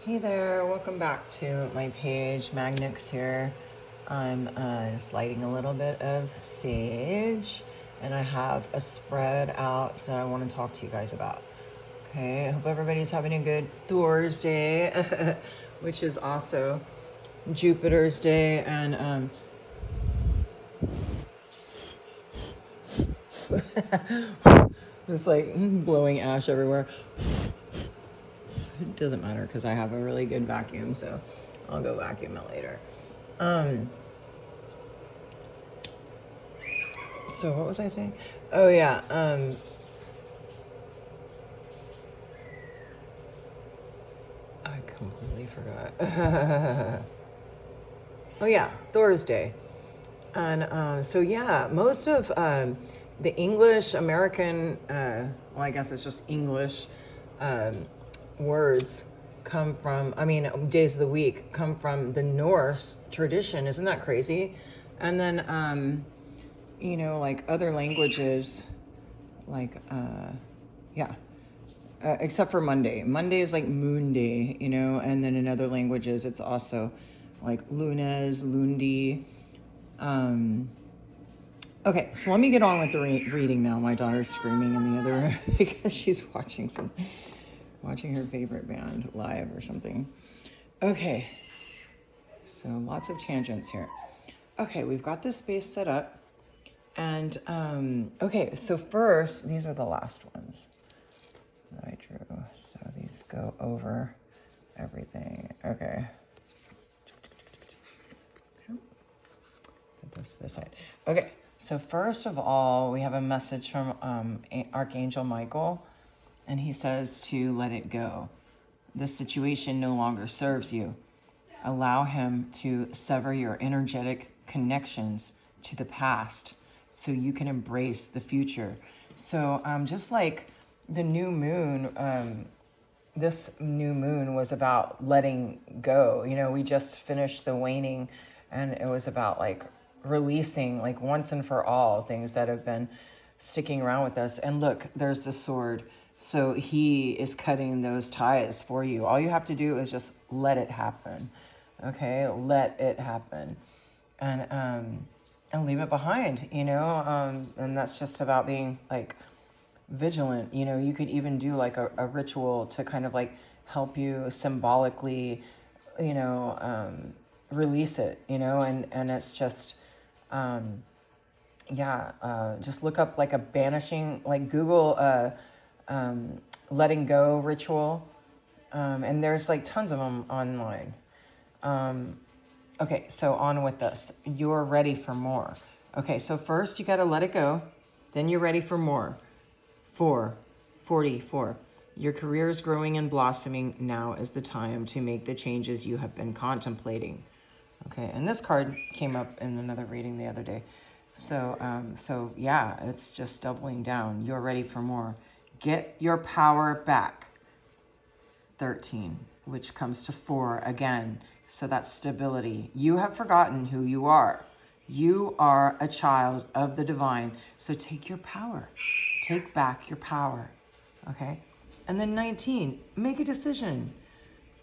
Hey there, welcome back to my page. Magnix here. I'm just lighting a little bit of sage, and I have a spread out that I want to talk to you guys about. Okay, I hope everybody's having a good Thursday, which is also Jupiter's day, and just like blowing ash everywhere. It doesn't matter because I have a really good vacuum, so I'll go vacuum it later. So what was I saying? Oh yeah, I completely forgot. Oh yeah, Thursday. And so yeah, most of the English American, well, I guess it's just English words come from, days of the week come from the Norse tradition. Isn't that crazy? And then, like other languages, like, yeah, except for Monday. Monday is like Moon Day, and then in other languages, it's also like Lunes, Lundi. Okay, so let me get on with the reading now. My daughter's screaming in the other room because she's watching her favorite band live or something. Okay, so lots of tangents here. Okay, we've got this space set up. And, okay, so first, these are the last ones that I drew. So these go over everything. Okay. Put this side. Okay, so first of all, we have a message from Archangel Michael, and he says to let it go. The situation no longer serves you. Allow him to sever your energetic connections to the past so you can embrace the future. So just like the new moon, this new moon was about letting go. We just finished the waning, and it was about like releasing, like once and for all, things that have been sticking around with us. And look, there's the sword. So he is cutting those ties for you. All you have to do is just let it happen. Okay, let it happen, and leave it behind. And that's just about being like vigilant. You could even do like a ritual to kind of like help you symbolically, release it. And it's just, just look up like a banishing, like Google letting go ritual, and there's like tons of them online. Okay, so on with this. You're ready for more. Okay, so first you got to let it go. Then you're ready for more. 44. Your career is growing and blossoming. Now is the time to make the changes you have been contemplating. Okay, and this card came up in another reading the other day. So yeah, it's just doubling down. You're ready for more. Get your power back. 13, which comes to 4 again. So that's stability. You have forgotten who you are. You are a child of the divine. So take your power. Take back your power. Okay? And then 19, make a decision.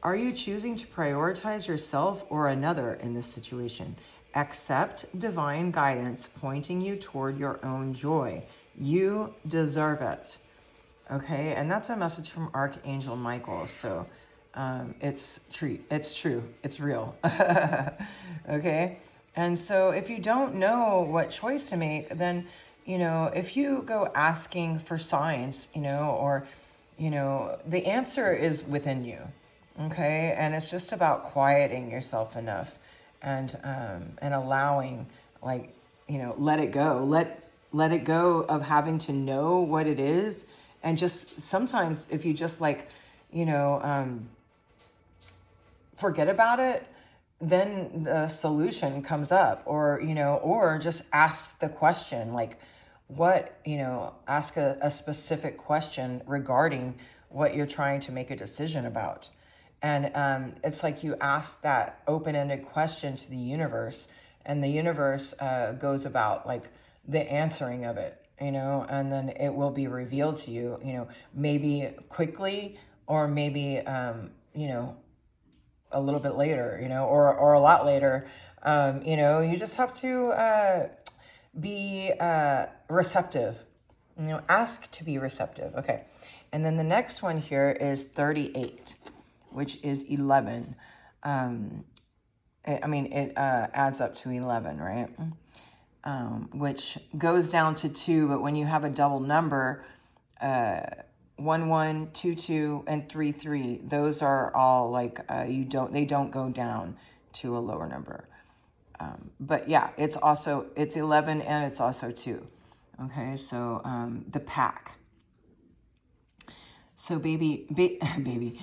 Are you choosing to prioritize yourself or another in this situation? Accept divine guidance pointing you toward your own joy. You deserve it. Okay, and that's a message from Archangel Michael. So it's true. It's real. Okay, and so if you don't know what choice to make, then if you go asking for signs, or the answer is within you. Okay, and it's just about quieting yourself enough and allowing, like, let it go. Let it go of having to know what it is. And just sometimes if you just like, forget about it, then the solution comes up. Or just ask the question, like, ask a specific question regarding what you're trying to make a decision about. And it's like you ask that open-ended question to the universe, and the universe goes about like the answering of it, and then it will be revealed to you, maybe quickly or maybe, a little bit later, you know, or a lot later. You know, you just have to be receptive, you know, ask to be receptive. Okay. And then the next one here is 38, which is 11. It adds up to 11, right? Which goes down to 2, but when you have a double number, 1 1, 2 2, and 3 3, those are all like they don't go down to a lower number. But yeah, it's 11 and it's also 2. Okay, so the pack. So baby, baby,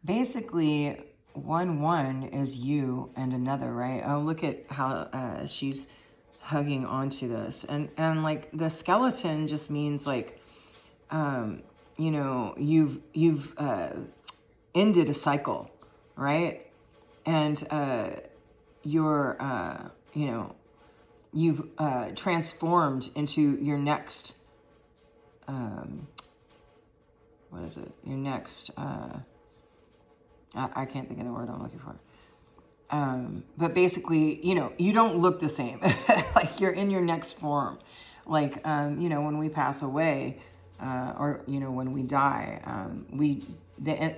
basically 1 1 is you and another, right? Oh, look at how she's hugging onto this, and like the skeleton just means like, you know, you've ended a cycle, right? And you're you know, you've transformed into your next what is it? Your next I can't think of the word I'm looking for. But basically, you know, you don't look the same. Like you're in your next form. Like, you know, when we pass away, or, you know, when we die,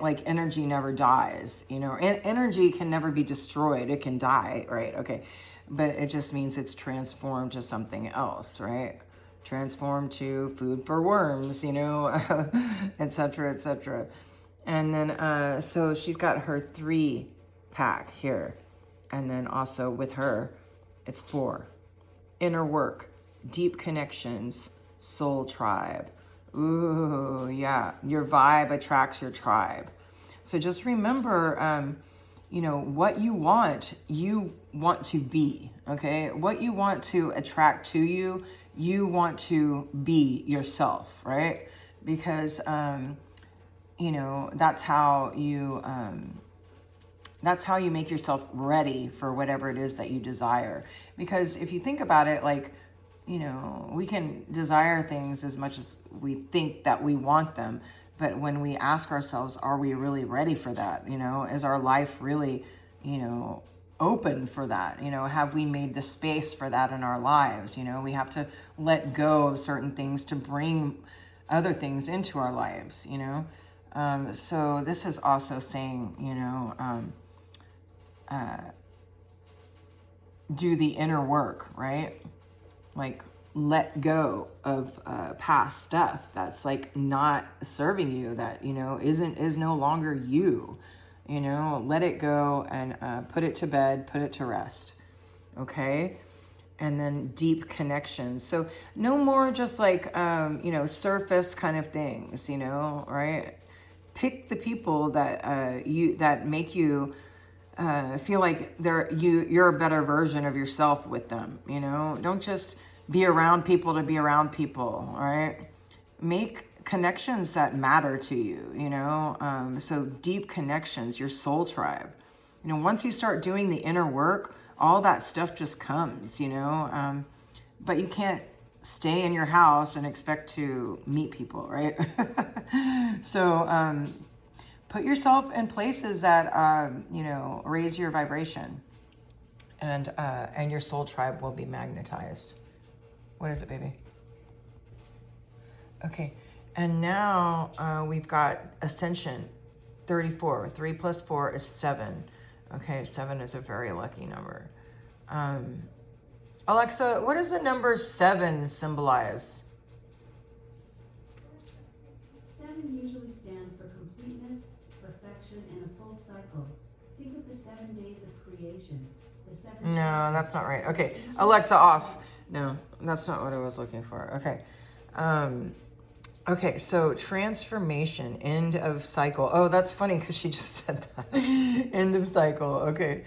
like energy never dies, you know, energy can never be destroyed. It can die, right? Okay. But it just means it's transformed to something else, right? Transformed to food for worms, you know, etc., etc. And then, so she's got her 3 pack here. And then also with her, it's 4. Inner work, deep connections, soul tribe. Ooh, yeah. Your vibe attracts your tribe. So just remember, you know, what you want to be, okay? What you want to attract to you, you want to be yourself, right? Because, you know, that's how you make yourself ready for whatever it is that you desire. Because if you think about it, like, you know, we can desire things as much as we think that we want them. But when we ask ourselves, are we really ready for that? You know, is our life really, you know, open for that? You know, have we made the space for that in our lives? You know, we have to let go of certain things to bring other things into our lives, you know? So this is also saying, you know, do the inner work, right? Like let go of past stuff that's like not serving you, that, you know, is no longer you, you know, let it go and put it to bed, put it to rest. Okay. And then deep connections. So no more just like, you know, surface kind of things, you know, right? Pick the people that that make you feel like you're a better version of yourself with them. You know, don't just be around people to be around people. All right, make connections that matter to you. You know, so deep connections, your soul tribe. You know, once you start doing the inner work, all that stuff just comes. You know, but you can't stay in your house and expect to meet people, right? So put yourself in places that you know, raise your vibration, and your soul tribe will be magnetized. What is it, baby? Okay, and now we've got Ascension 34. 3 plus 4 is 7. Okay, 7 is a very lucky number. Alexa, what does the number 7 symbolize? 7 usually stands for completeness, perfection, and a full cycle. Think of the 7 days of creation. No, that's not right. Okay, Alexa, off. No, that's not what I was looking for. Okay. Okay, so transformation, end of cycle. Oh, that's funny because she just said that. End of cycle. Okay.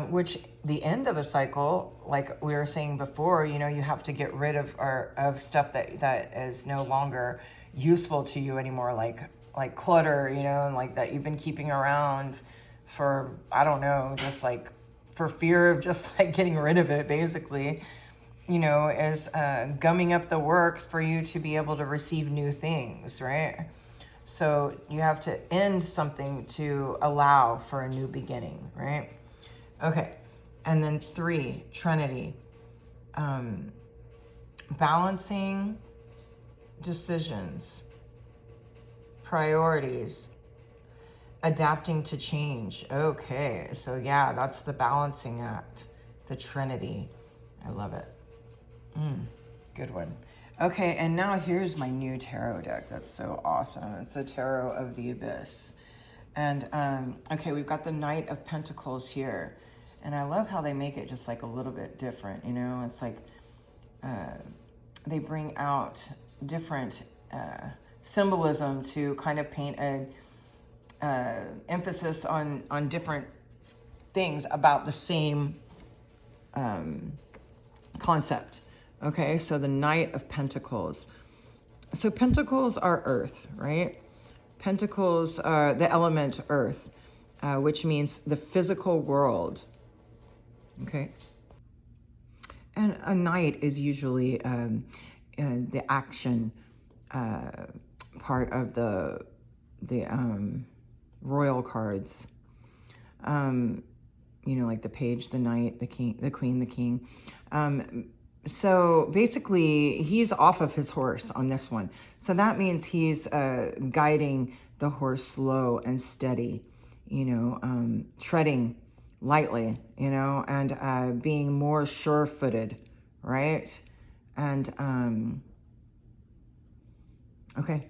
Which the end of a cycle, like we were saying before, you know, you have to get rid of stuff that is no longer useful to you anymore, like clutter, you know, and like that you've been keeping around for, I don't know, just like for fear of just like getting rid of it, basically, you know, is gumming up the works for you to be able to receive new things, right? So you have to end something to allow for a new beginning, right? Okay. And then 3, Trinity. Balancing decisions, priorities, adapting to change. Okay, so yeah, that's the balancing act, the Trinity. I love it. Good one. Okay, and now here's my new tarot deck. That's so awesome. It's the Tarot of the Abyss. And okay, we've got the Knight of Pentacles here. And I love how they make it just like a little bit different, you know? It's like they bring out different symbolism to kind of paint a emphasis on different things about the same concept. Okay, so the Knight of Pentacles. So pentacles are earth, right? Pentacles are the element earth, which means the physical world. Okay. And a knight is usually the action part of the royal cards. You know, like the page, the knight, the king, the queen, the king. So basically, he's off of his horse on this one. So that means he's guiding the horse slow and steady, you know, treading lightly, you know, and being more sure-footed, right? And, okay.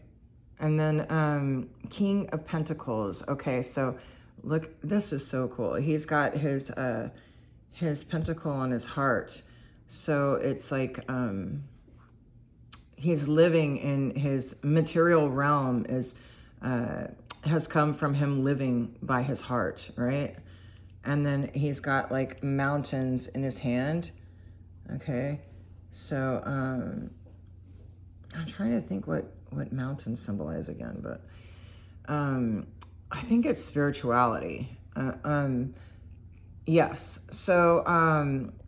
And then King of Pentacles. Okay, so look, this is so cool. He's got his pentacle on his heart. So it's like he's living in his material realm has come from him living by his heart, right? And then he's got like mountains in his hand. Okay, so I'm trying to think what mountains symbolize again, but I think it's spirituality. Yes. So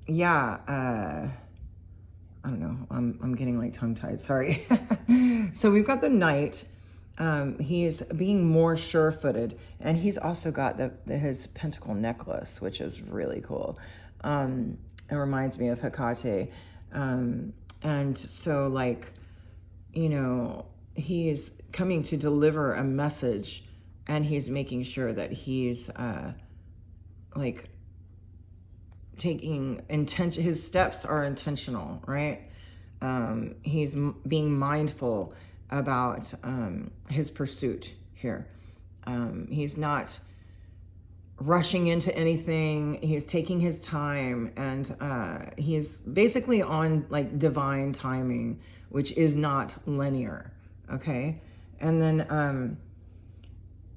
yeah. I don't know. I'm getting like tongue-tied. Sorry. So we've got the knight. He's being more sure-footed, and he's also got his pentacle necklace, which is really cool. It reminds me of Hecate. And so, like, you know, he is coming to deliver a message, and he's making sure that he's like taking intention. His steps are intentional, right? He's being mindful about his pursuit here. He's not rushing into anything. He's taking his time, and he's basically on like divine timing, which is not linear. Okay. And then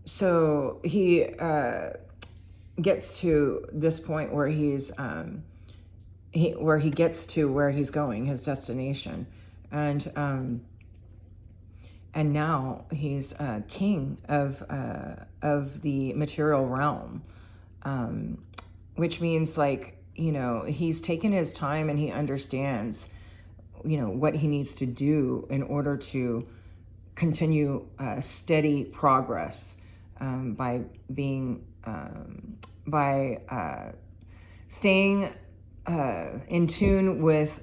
so he gets to this point where he's where he gets to where he's going, his destination, and now he's king of the material realm, which means, like, you know, he's taken his time and he understands, you know, what he needs to do in order to continue steady progress, by being staying in tune with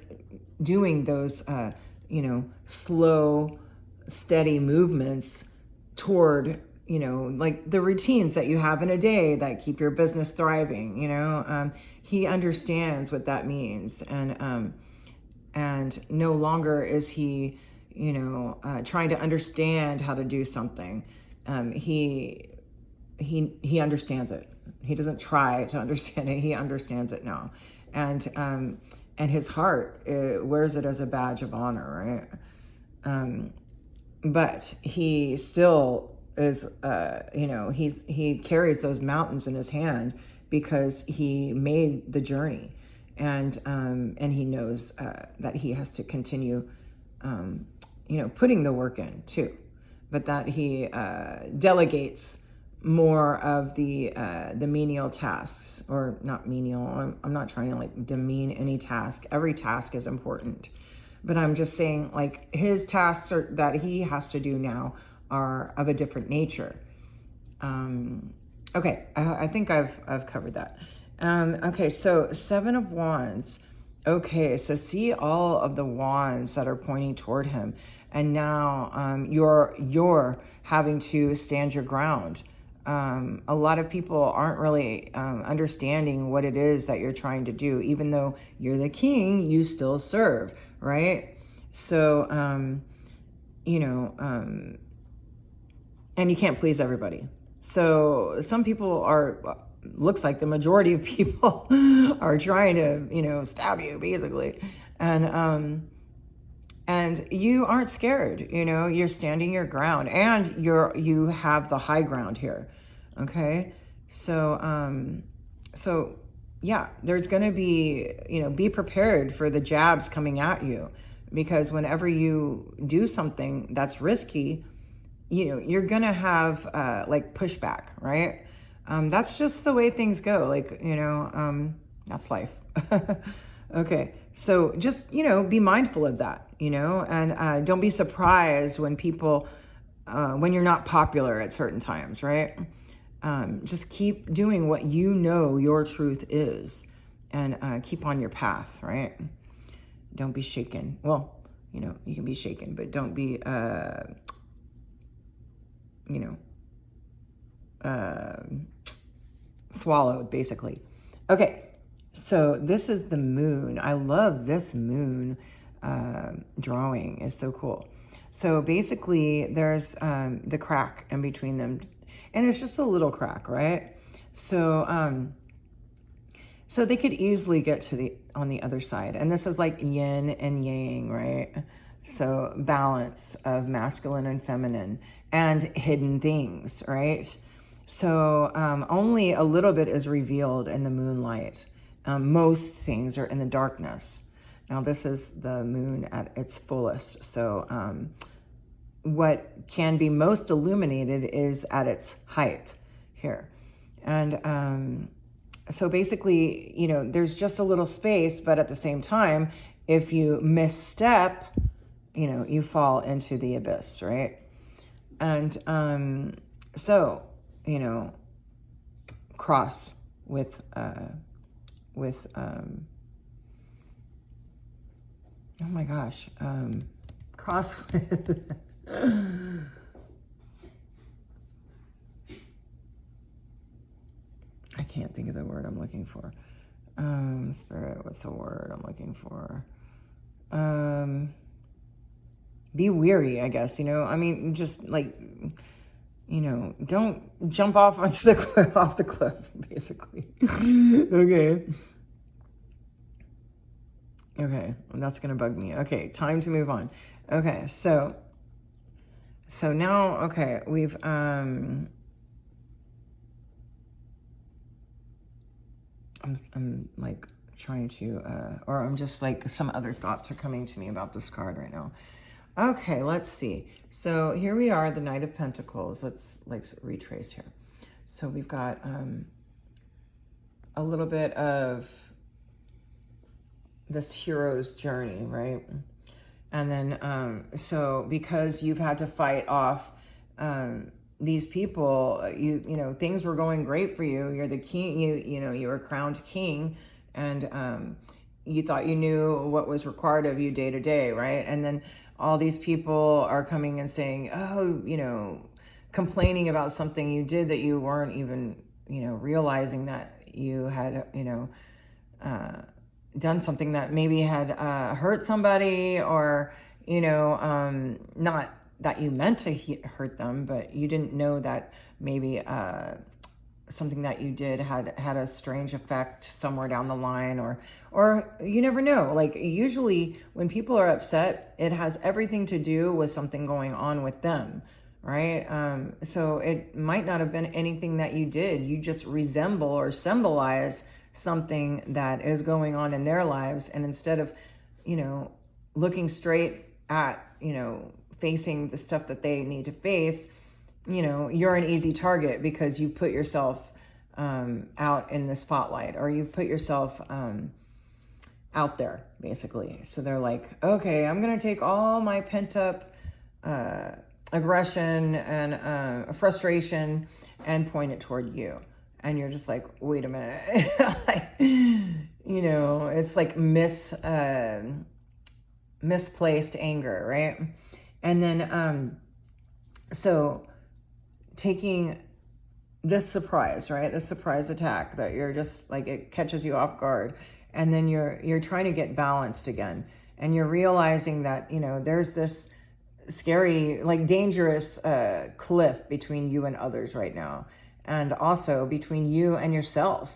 doing those you know, slow, steady movements toward, you know, like the routines that you have in a day that keep your business thriving. You know, he understands what that means, and no longer is he, you know, trying to understand how to do something. He understands it. He doesn't try to understand it. He understands it now, and his heart wears it as a badge of honor, right? But he still is, you know, he carries those mountains in his hand because he made the journey, and he knows that he has to continue, you know, putting the work in too, but that he delegates more of the menial tasks, or not menial. I'm not trying to like demean any task. Every task is important, but I'm just saying, like, his tasks that he has to do now are of a different nature. Okay, I think I've covered that. Okay, so Seven of Wands. Okay, so see all of the wands that are pointing toward him, and now you're having to stand your ground. A lot of people aren't really understanding what it is that you're trying to do. Even though you're the king, you still serve, right? So, and you can't please everybody. So some people looks like the majority of people are trying to, stab you basically. And you aren't scared, you're standing your ground, and you have the high ground here. Okay. So yeah, there's going to be prepared for the jabs coming at you, because whenever you do something that's risky, you're going to have like pushback, right? That's just the way things go. Like, that's life. Okay. So just, be mindful of that, and don't be surprised when people, when you're not popular at certain times, right? Just keep doing what your truth is, and keep on your path, right? Don't be shaken. Well, you can be shaken, but don't be, swallowed, basically. Okay, so this is the moon. I love this moon drawing. It's so cool. So basically, there's the crack in between them, and it's just a little crack, right? So so they could easily get on the other side, and this is like yin and yang, right? So balance of masculine and feminine, and hidden things, right? So only a little bit is revealed in the moonlight. Most things are in the darkness. Now this is the moon at its fullest. So what can be most illuminated is at its height here. And so basically, there's just a little space, but at the same time, if you misstep, you fall into the abyss, right? And so, cross with oh my gosh, cross with I can't think of the word I'm looking for. Spirit, what's the word I'm looking for? Be weary, I guess, just like, don't jump off onto the cliff, basically. Okay. Okay, that's gonna bug me. Okay, time to move on. Okay, so now, okay, we've I'm like trying to or I'm just like, some other thoughts are coming to me about this card right now. Okay, let's see. So here we are, the Knight of Pentacles. Let's retrace here. So we've got a little bit of this hero's journey, right? And then so because you've had to fight off these people, things were going great for you. You're the king. You were crowned king, and you thought you knew what was required of you day to day, right? And then all these people are coming and saying, oh, complaining about something you did that you weren't even, realizing that you had, done something that maybe had hurt somebody, or, not that you meant to hurt them, but you didn't know that maybe something that you did had a strange effect somewhere down the line, or you never know. Like, usually when people are upset, it has everything to do with something going on with them, right? So it might not have been anything that you did. You just resemble or symbolize something that is going on in their lives, and instead of looking straight at facing the stuff that they need to face, you're an easy target because you've put yourself out in the spotlight, or you've put yourself out there, basically. So they're like, okay, I'm going to take all my pent up aggression and frustration and point it toward you. And you're just like, wait a minute. Like, you know, it's like misplaced anger, right? And then, so taking this surprise, right? This surprise attack that you're just like, it catches you off guard. And then you're trying to get balanced again. And you're realizing that, you know, there's this scary, like dangerous cliff between you and others right now. And also between you and yourself,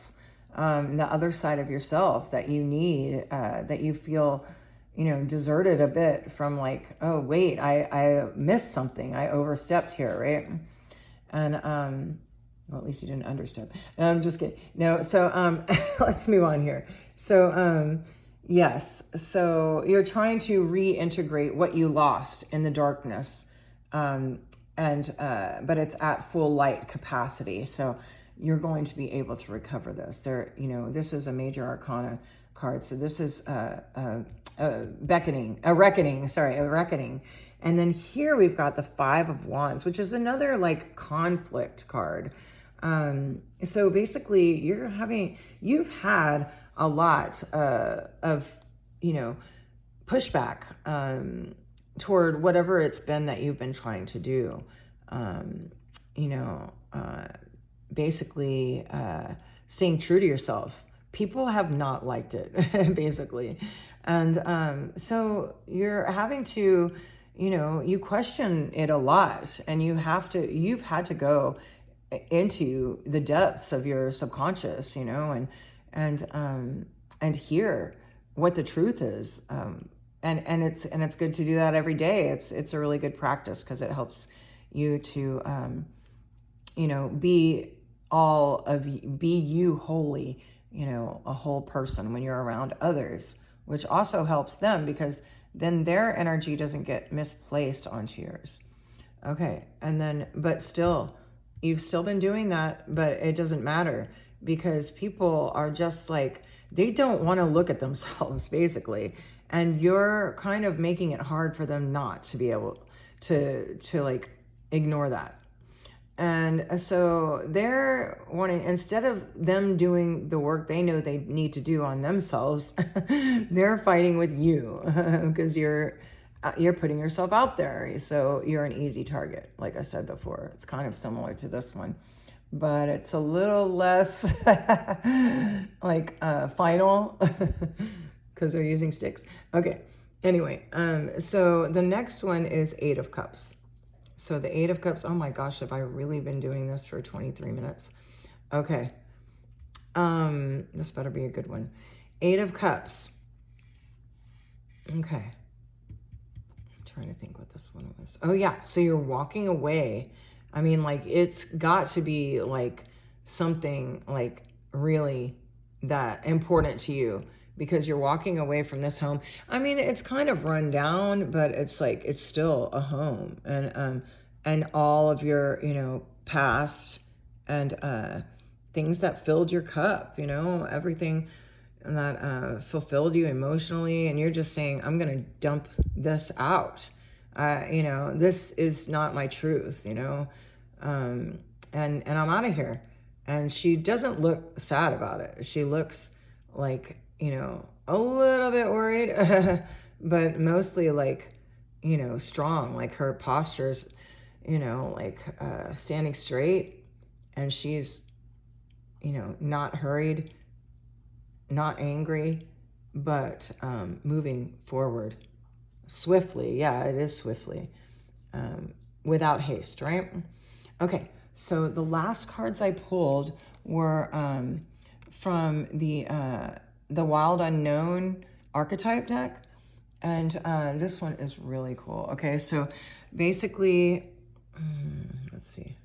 the other side of yourself that you need, that you feel, you know, deserted a bit from, like, oh, wait, I missed something. I overstepped here, right? And, well, at least you didn't understep. I'm just kidding. No, so let's move on here. So, yes, so you're trying to reintegrate what you lost in the darkness, but it's at full light capacity. So you're going to be able to recover this. There, you know, this is a major arcana card. So this is a reckoning. And then here we've got the Five of Wands, which is another like conflict card. So basically you've had a lot of, you know, pushback toward whatever it's been that you've been trying to do. You know, basically staying true to yourself. People have not liked it, basically. And so you're having to, you know, you question it a lot, and you've had to go into the depths of your subconscious, you know, and hear what the truth is. And it's good to do that every day. It's a really good practice because it helps you to, you know, be you wholly, you know, a whole person when you're around others, which also helps them because then their energy doesn't get misplaced onto yours. Okay. And then, but still, you've still been doing that, but it doesn't matter because people are just like, they don't want to look at themselves, basically. And you're kind of making it hard for them not to be able to like ignore that. And so they're wanting, instead of them doing the work they know they need to do on themselves, they're fighting with you because you're putting yourself out there. So you're an easy target. Like I said before, it's kind of similar to this one, but it's a little less like final because they're using sticks. Okay. Anyway, so the next one is Eight of Cups. So the Eight of Cups, oh my gosh, have I really been doing this for 23 minutes? Okay. This better be a good one. Eight of Cups. Okay. I'm trying to think what this one was. Oh yeah, so you're walking away. I mean, like, it's got to be like something like really that important to you because you're walking away from this home. I mean, it's kind of run down, but it's like, it's still a home, and all of your, you know, past and things that filled your cup, you know, everything that fulfilled you emotionally, and you're just saying, I'm going to dump this out. You know, this is not my truth, you know, and I'm out of here. And she doesn't look sad about it. She looks like, you know, a little bit worried, but mostly like, you know, strong, like her posture's, you know, like standing straight, and she's, you know, not hurried, not angry, but moving forward swiftly. Yeah, it is swiftly, without haste, right? Okay, so the last cards I pulled were from the Wild Unknown archetype deck, and this one is really cool. Okay, so basically, let's see.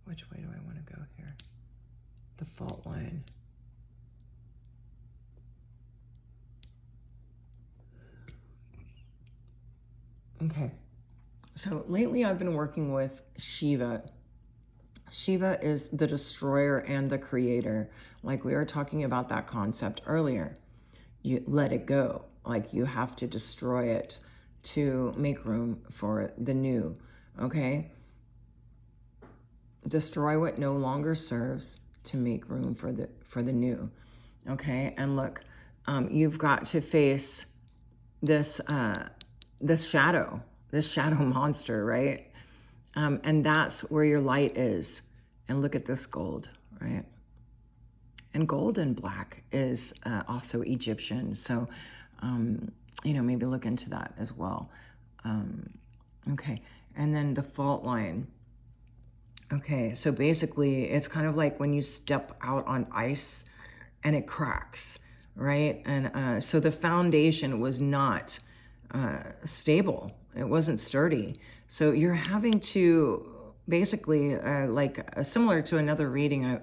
Which way do I want to go here? The fault line. Okay. So lately I've been working with Shiva. Shiva is the destroyer and the creator. Like we were talking about that concept earlier. You let it go. Like you have to destroy it to make room for the new, okay? Destroy what no longer serves to make room for the new, okay? And look, you've got to face this shadow monster, right? And that's where your light is. And look at this gold, right? And gold and black is also Egyptian. So, maybe look into that as well. Okay. And then the fault line. Okay. So basically it's kind of like when you step out on ice and it cracks, right? And so the foundation was not stable. It wasn't sturdy. So you're having to basically, similar to another reading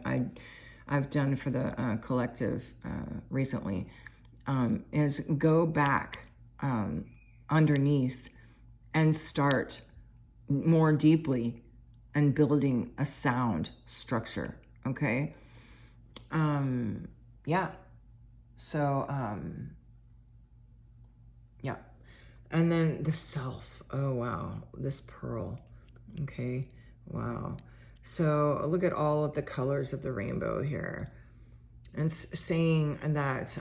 I've done for the collective recently, is go back underneath and start more deeply and building a sound structure. Okay. Yeah. So, yeah. And then the self. Oh, wow. This pearl. Okay. Wow. So look at all of the colors of the rainbow here. And saying that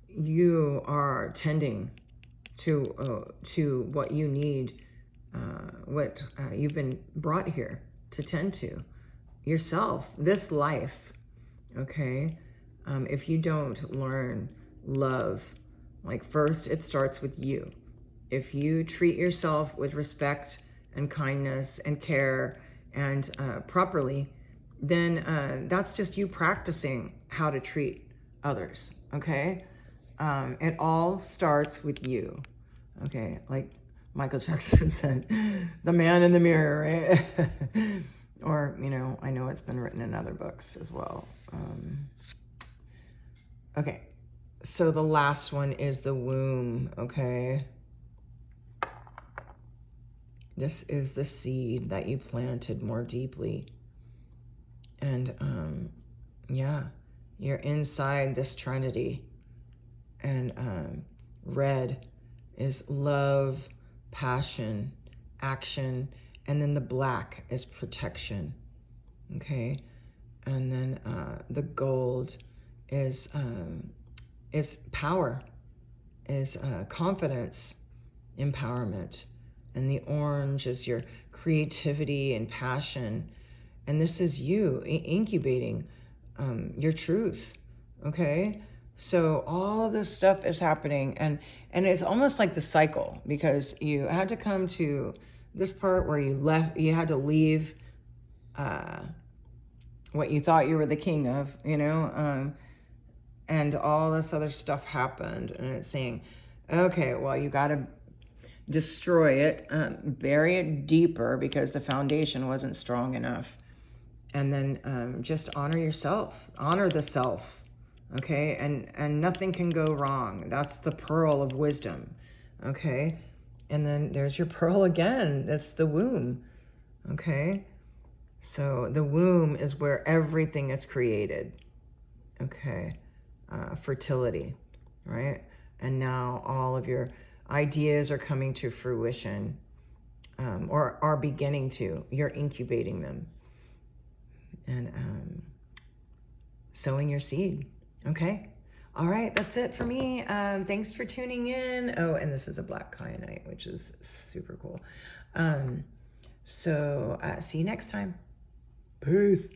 you are tending to what you need, what you've been brought here to tend to. Yourself, this life, okay? If you don't learn love, like first it starts with you. If you treat yourself with respect and kindness and care and properly, then that's just you practicing how to treat others, okay? It all starts with you, okay? Like Michael Jackson said, the man in the mirror, right? Or, I know it's been written in other books as well. Okay, so the last one is the womb, okay? This is the seed that you planted more deeply. And yeah, you're inside this Trinity. And red is love, passion, action, and then the black is protection. Okay, and then the gold is power, is confidence, empowerment, and the orange is your creativity and passion. And this is you incubating your truth. Okay, so all of this stuff is happening, and it's almost like the cycle, because you had to come to this part where you had to leave what you thought you were the king of, and all this other stuff happened, and it's saying, okay, well, you got to destroy it, bury it deeper because the foundation wasn't strong enough, and then just honor yourself, honor the self, okay, and nothing can go wrong. That's the pearl of wisdom, okay, and then there's your pearl again. That's the womb, okay. So the womb is where everything is created, okay, fertility, right? And now all of your ideas are coming to fruition, or are beginning to. You're incubating them and sowing your seed, okay? All right, that's it for me. Thanks for tuning in. Oh, and this is a black kyanite, which is super cool. So see you next time. Peace.